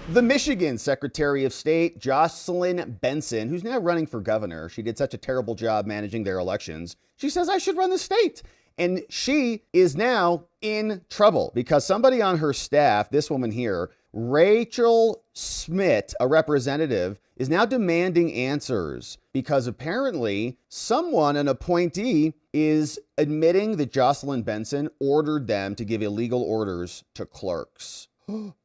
The Michigan Secretary of State, Jocelyn Benson, who's now running for governor, she did such a terrible job managing their elections. She says, I should run the state. And she is now in trouble because somebody on her staff, this woman here, Rachel Smith, a representative, is now demanding answers because apparently someone, an appointee, is admitting that Jocelyn Benson ordered them to give illegal orders to clerks.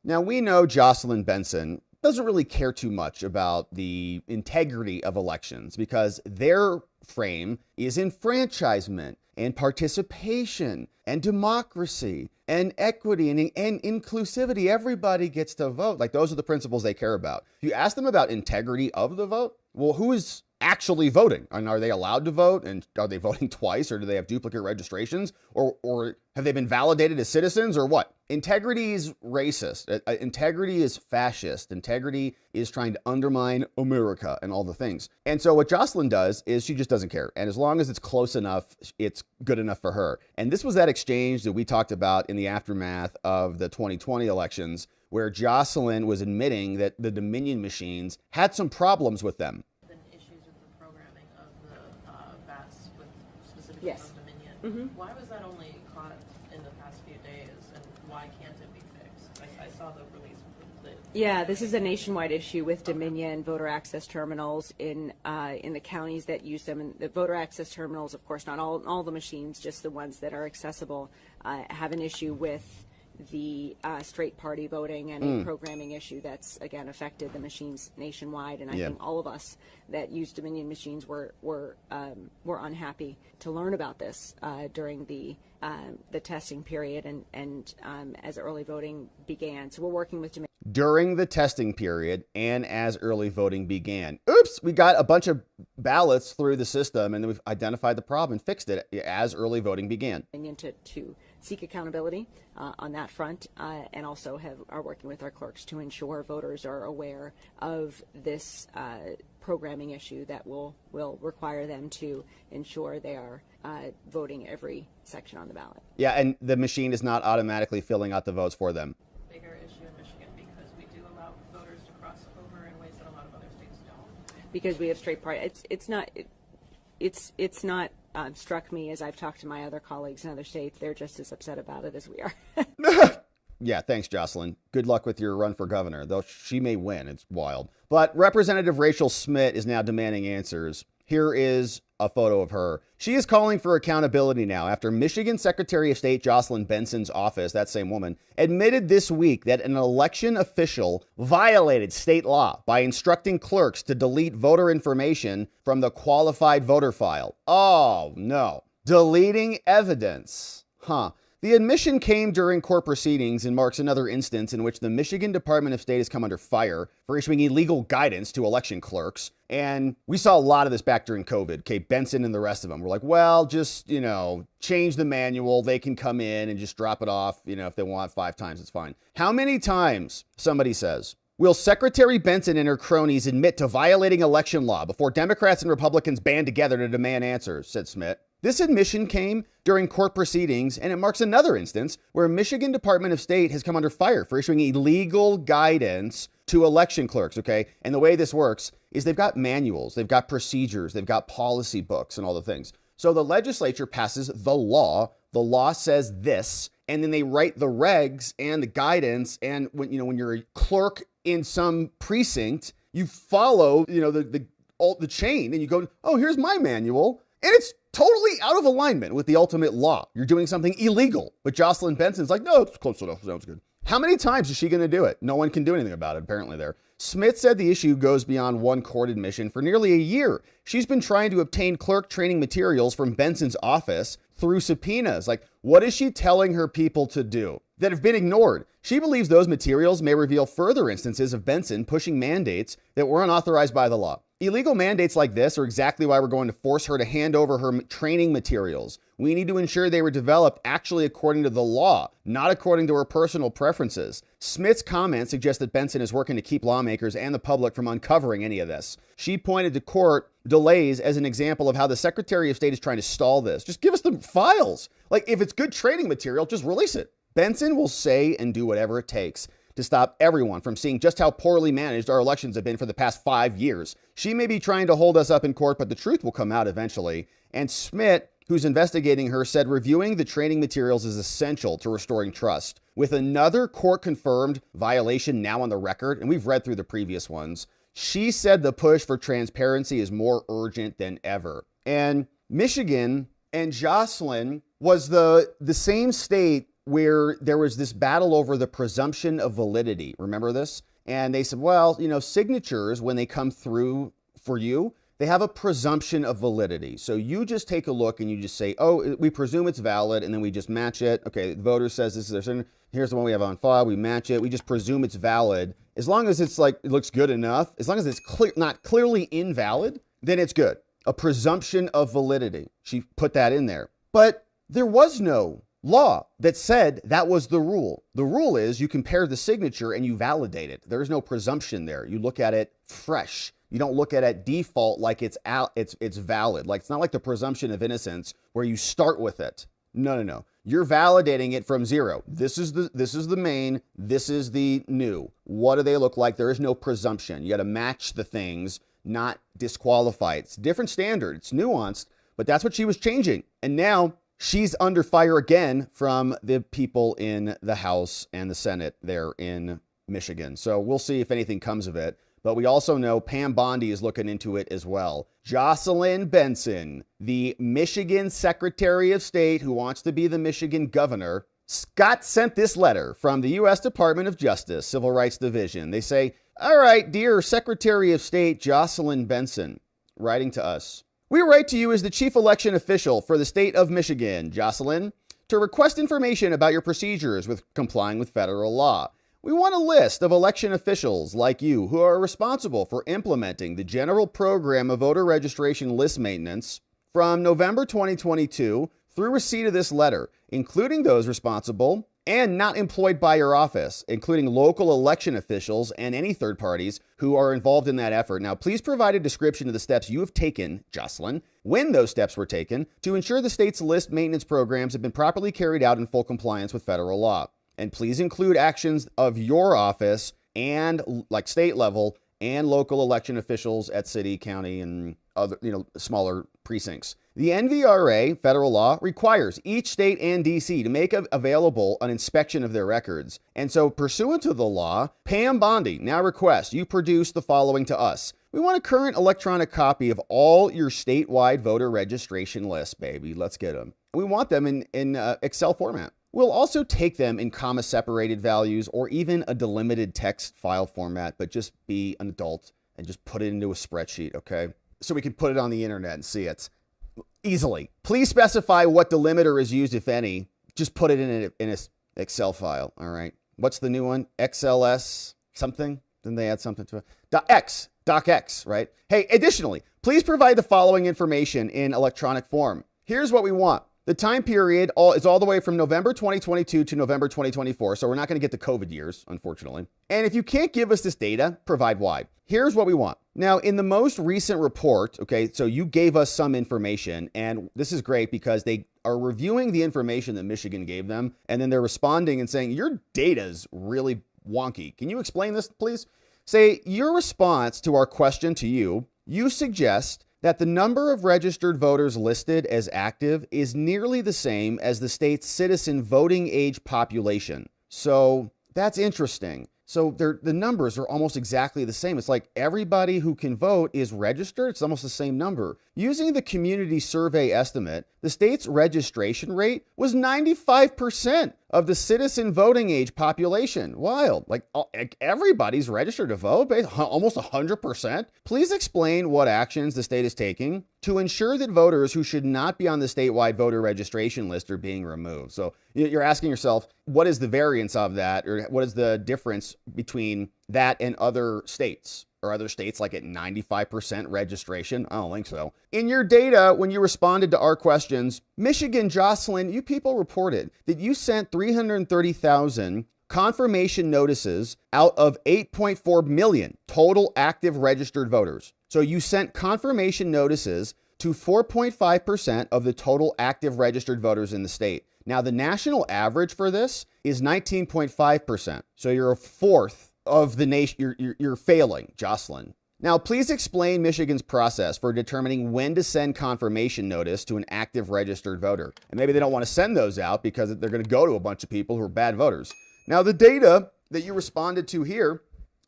Now, we know Jocelyn Benson doesn't really care too much about the integrity of elections because their frame is enfranchisement and participation and democracy and equity and inclusivity. Everybody gets to vote. Like, those are the principles they care about. If you ask them about integrity of the vote, well, who is actually voting? And are they allowed to vote? And are they voting twice? Or do they have duplicate registrations? Or have they been validated as citizens or what? Integrity is racist. Integrity is fascist. Integrity is trying to undermine America and all the things. And so what Jocelyn does is she just doesn't care. And as long as it's close enough, it's good enough for her. And this was that exchange that we talked about in the aftermath of the 2020 elections, where Jocelyn was admitting that the Dominion machines had some problems with them. Yes. Dominion. Why was that only caught in the past few days, and why can't it be fixed? I saw the release. Yeah, this is a nationwide issue with Dominion voter access terminals in the counties that use them. And the voter access terminals, of course, not all the machines, just the ones that are accessible, have an issue with the straight party voting and a programming issue that's, again, affected the machines nationwide. And I think all of us that use Dominion machines were unhappy to learn about this during the testing period and as early voting began. So we're working with Dominion. During the testing period and as early voting began. Oops, we got a bunch of ballots through the system and then we've identified the problem and fixed it as early voting began. To seek accountability on that front and also are working with our clerks to ensure voters are aware of this programming issue that will require them to ensure they are voting every section on the ballot. Yeah, and the machine is not automatically filling out the votes for them. Bigger issue in Michigan because we do allow voters to cross over in ways that a lot of other states don't. Because we have straight party. It's not struck me as I've talked to my other colleagues in other states. They're just as upset about it as we are. Yeah, thanks, Jocelyn. Good luck with your run for governor, though she may win. It's wild. But Representative Rachel Smith is now demanding answers. Here is a photo of her. She is calling for accountability now after Michigan Secretary of State Jocelyn Benson's office, that same woman, admitted this week that an election official violated state law by instructing clerks to delete voter information from the qualified voter file. Oh, no. Deleting evidence. Huh. The admission came during court proceedings and marks another instance in which the Michigan Department of State has come under fire for issuing illegal guidance to election clerks. And we saw a lot of this back during COVID. Okay, Benson and the rest of them were like, well, just, change the manual. They can come in and just drop it off, if they want 5 times, it's fine. How many times, somebody says, will Secretary Benson and her cronies admit to violating election law before Democrats and Republicans band together to demand answers, said Smith. This admission came during court proceedings, and it marks another instance where Michigan Department of State has come under fire for issuing illegal guidance to election clerks, okay? And the way this works is they've got manuals, they've got procedures, they've got policy books and all the things. So the legislature passes the law says this, and then they write the regs and the guidance, and when you're a clerk in some precinct, you follow, the chain, and you go, oh, here's my manual, and it's totally out of alignment with the ultimate law. You're doing something illegal. But Jocelyn Benson's like, no, it's close enough. Sounds good. How many times is she going to do it? No one can do anything about it, apparently, there. Smith said the issue goes beyond one court admission for nearly a year. She's been trying to obtain clerk training materials from Benson's office through subpoenas. Like, what is she telling her people to do that have been ignored? She believes those materials may reveal further instances of Benson pushing mandates that were unauthorized by the law. Illegal mandates like this are exactly why we're going to force her to hand over her training materials. We need to ensure they were developed actually according to the law, not according to her personal preferences. Smith's comments suggest that Benson is working to keep lawmakers and the public from uncovering any of this. She pointed to court delays as an example of how the Secretary of State is trying to stall this. Just give us the files. Like, if it's good training material, just release it. Benson will say and do whatever it takes to stop everyone from seeing just how poorly managed our elections have been for the past 5 years. She may be trying to hold us up in court, but the truth will come out eventually. And Schmidt, who's investigating her, said reviewing the training materials is essential to restoring trust. With another court-confirmed violation now on the record, and we've read through the previous ones, she said the push for transparency is more urgent than ever. And Michigan and Jocelyn was the same state where there was this battle over the presumption of validity. Remember this? And they said, well, signatures, when they come through for you, they have a presumption of validity. So you just take a look and you just say, oh, we presume it's valid, and then we just match it. Okay, the voter says this is their, here's the one we have on file. We match it. We just presume it's valid. As long as it's like, it looks good enough, as long as it's not clearly invalid, then it's good. A presumption of validity. She put that in there. But there was no law that said that was the rule. The rule is you compare the signature and you validate it. There's no presumption there. You look at it fresh. You don't look at it default like it's valid. Like, it's not like the presumption of innocence where you start with it. No. You're validating it from zero. This is the main, this is the new. What do they look like? There is no presumption. You got to match the things, not disqualify. It's a different standard. It's nuanced, but that's what she was changing. And now she's under fire again from the people in the House and the Senate there in Michigan. So we'll see if anything comes of it. But we also know Pam Bondi is looking into it as well. Jocelyn Benson, the Michigan Secretary of State who wants to be the Michigan governor, Scott sent this letter from the U.S. Department of Justice, Civil Rights Division. They say, all right, dear Secretary of State Jocelyn Benson, writing to us. We write to you as the chief election official for the state of Michigan, Jocelyn, to request information about your procedures with complying with federal law. We want a list of election officials like you who are responsible for implementing the general program of voter registration list maintenance from November 2022 through receipt of this letter, including those responsible and not employed by your office, including local election officials and any third parties who are involved in that effort. Now, please provide a description of the steps you have taken, Jocelyn, when those steps were taken, to ensure the state's list maintenance programs have been properly carried out in full compliance with federal law. And please include actions of your office and like state level and local election officials at city, county, and other, smaller precincts. The NVRA, federal law, requires each state and DC to make available an inspection of their records. And so pursuant to the law, Pam Bondi now requests you produce the following to us. We want a current electronic copy of all your statewide voter registration lists, baby. Let's get them. We want them in Excel format. We'll also take them in comma-separated values or even a delimited text file format, but just be an adult and just put it into a spreadsheet, okay? So we can put it on the internet and see it easily. Please specify what delimiter is used, if any. Just put it in an Excel file, all right? What's the new one? XLS something? Then they add something to it. DocX, right? Hey, additionally, please provide the following information in electronic form. Here's what we want. The time period is all the way from November 2022 to November 2024, so we're not going to get the COVID years, unfortunately. And if you can't give us this data, provide why. Here's what we want. Now, in the most recent report, okay, so you gave us some information, and this is great because they are reviewing the information that Michigan gave them, and then they're responding and saying, your data's really wonky. Can you explain this, please? Say, your response to our question to you, you suggest that the number of registered voters listed as active is nearly the same as the state's citizen voting age population. So that's interesting. So the numbers are almost exactly the same. It's like everybody who can vote is registered. It's almost the same number. Using the community survey estimate, the state's registration rate was 95% of the citizen voting age population. Wild. Like everybody's registered to vote, almost 100%. Please explain what actions the state is taking to ensure that voters who should not be on the statewide voter registration list are being removed. So you're asking yourself, what is the variance of that? Or what is the difference between that and other states? Or other states like at 95% registration? I don't think so. In your data, when you responded to our questions, Michigan, Jocelyn, you people reported that you sent 330,000 confirmation notices out of 8.4 million total active registered voters. So you sent confirmation notices to 4.5% of the total active registered voters in the state. Now, the national average for this is 19.5%. So you're a fourth of the nation. You're failing, Jocelyn. Now, please explain Michigan's process for determining when to send confirmation notice to an active registered voter. And maybe they don't want to send those out because they're going to go to a bunch of people who are bad voters. Now, the data that you responded to here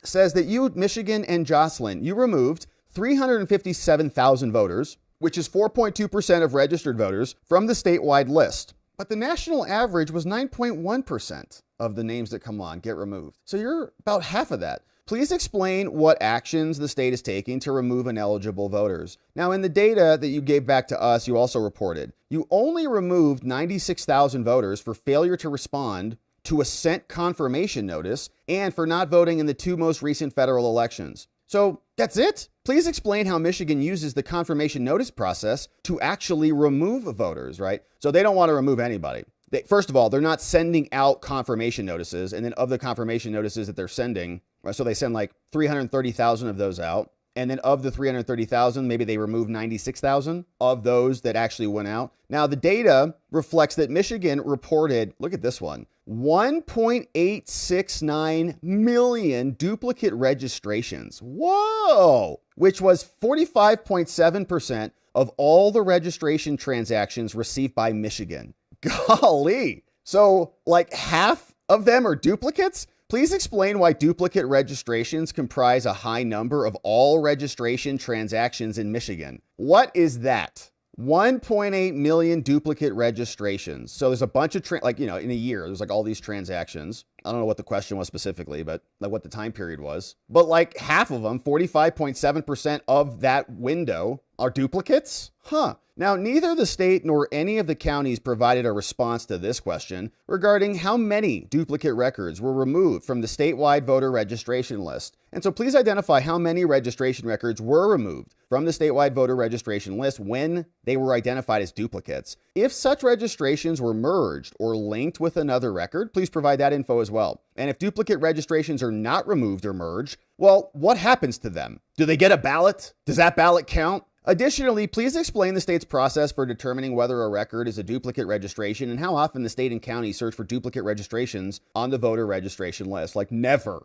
says that you, Michigan and Jocelyn, you removed 357,000 voters, which is 4.2% of registered voters, from the statewide list. But the national average was 9.1% of the names that come on get removed. So you're about half of that. Please explain what actions the state is taking to remove ineligible voters. Now, in the data that you gave back to us, you also reported you only removed 96,000 voters for failure to respond to a sent confirmation notice and for not voting in the two most recent federal elections. So that's it? Please explain how Michigan uses the confirmation notice process to actually remove voters, right? So they don't want to remove anybody. First of all, they're not sending out confirmation notices. And then of the confirmation notices that they're sending, so they send like 330,000 of those out. And then of the 330,000, maybe they remove 96,000 of those that actually went out. Now, the data reflects that Michigan reported, look at this one, 1.869 million duplicate registrations. Whoa! Which was 45.7% of all the registration transactions received by Michigan. Golly. So like half of them are duplicates? Please explain why duplicate registrations comprise a high number of all registration transactions in Michigan. What is that? 1.8 million duplicate registrations. So there's a bunch of, in a year, there's like all these transactions. I don't know what the question was specifically, but like what the time period was. But like half of them, 45.7% of that window are duplicates? Huh. Now, neither the state nor any of the counties provided a response to this question regarding how many duplicate records were removed from the statewide voter registration list. And so please identify how many registration records were removed from the statewide voter registration list when they were identified as duplicates. If such registrations were merged or linked with another record, please provide that info as well. And if duplicate registrations are not removed or merged, well, what happens to them? Do they get a ballot? Does that ballot count? Additionally, please explain the state's process for determining whether a record is a duplicate registration and how often the state and county search for duplicate registrations on the voter registration list. Like never,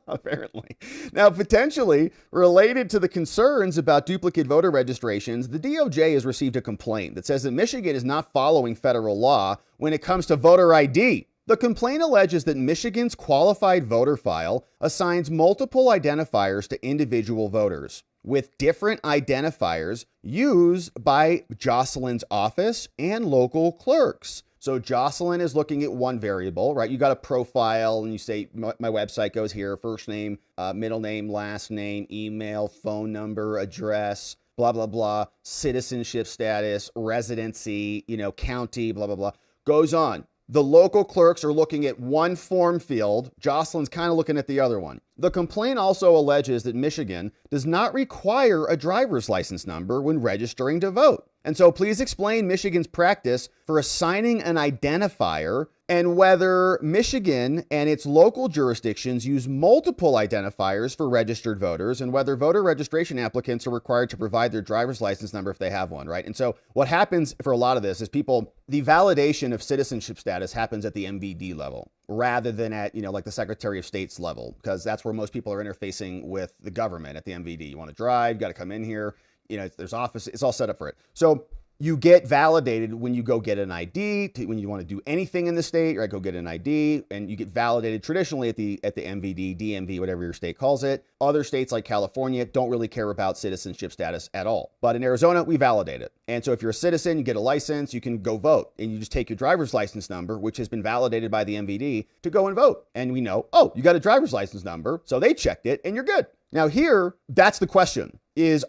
apparently. Now, potentially related to the concerns about duplicate voter registrations, the DOJ has received a complaint that says that Michigan is not following federal law when it comes to voter ID. The complaint alleges that Michigan's qualified voter file assigns multiple identifiers to individual voters, with different identifiers used by Jocelyn's office and local clerks. So Jocelyn is looking at one variable, right? You got a profile and you say, my website goes here, first name, middle name, last name, email, phone number, address, blah, blah, blah, citizenship status, residency, county, blah, blah, blah, goes on. The local clerks are looking at one form field. Jocelyn's kind of looking at the other one. The complaint also alleges that Michigan does not require a driver's license number when registering to vote. And so please explain Michigan's practice for assigning an identifier and whether Michigan and its local jurisdictions use multiple identifiers for registered voters and whether voter registration applicants are required to provide their driver's license number if they have one, right? And so what happens for a lot of this is the validation of citizenship status happens at the MVD level rather than at, like the Secretary of State's level, because that's where most people are interfacing with the government at the MVD. You want to drive, you got to come in here. There's office, it's all set up for it. So you get validated when you go get an ID, when you want to do anything in the state, right? Go get an ID, and you get validated traditionally at the MVD, DMV, whatever your state calls it. Other states like California don't really care about citizenship status at all. But in Arizona, we validate it. And so if you're a citizen, you get a license, you can go vote. And you just take your driver's license number, which has been validated by the MVD, to go and vote. And we know, oh, you got a driver's license number. So they checked it and you're good. Now here, that's the question.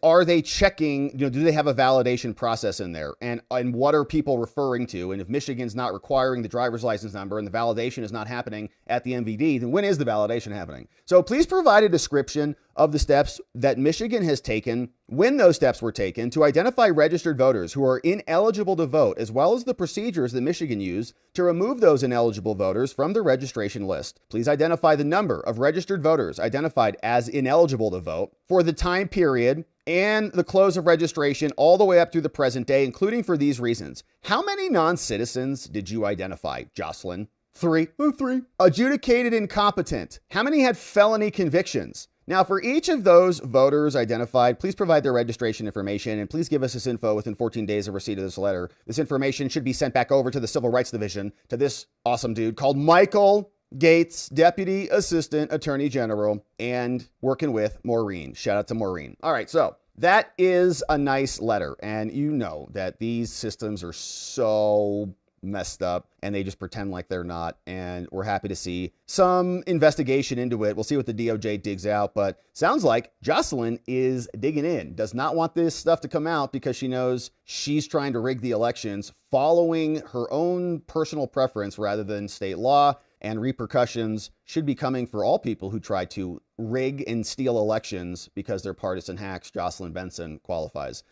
Are they checking, do they have a validation process in there? And what are people referring to? And if Michigan's not requiring the driver's license number and the validation is not happening at the MVD, then when is the validation happening? So please provide a description of the steps that Michigan has taken, when those steps were taken, to identify registered voters who are ineligible to vote, as well as the procedures that Michigan used to remove those ineligible voters from the registration list. Please identify the number of registered voters identified as ineligible to vote for the time period and the close of registration all the way up through the present day, including for these reasons. How many non-citizens did you identify, Jocelyn? 3. Oh, 3. Adjudicated incompetent. How many had felony convictions? Now, for each of those voters identified, please provide their registration information and please give us this info within 14 days of receipt of this letter. This information should be sent back over to the Civil Rights Division, to this awesome dude called Michael Gates, Deputy Assistant Attorney General, and working with Maureen. Shout out to Maureen. All right, so that is a nice letter. And you know that these systems are so messed up and they just pretend like they're not. And we're happy to see some investigation into it. We'll see what the DOJ digs out, but sounds like Jocelyn is digging in, does not want this stuff to come out because she knows she's trying to rig the elections following her own personal preference rather than state law. And repercussions should be coming for all people who try to rig and steal elections because they're partisan hacks. Jocelyn Benson qualifies.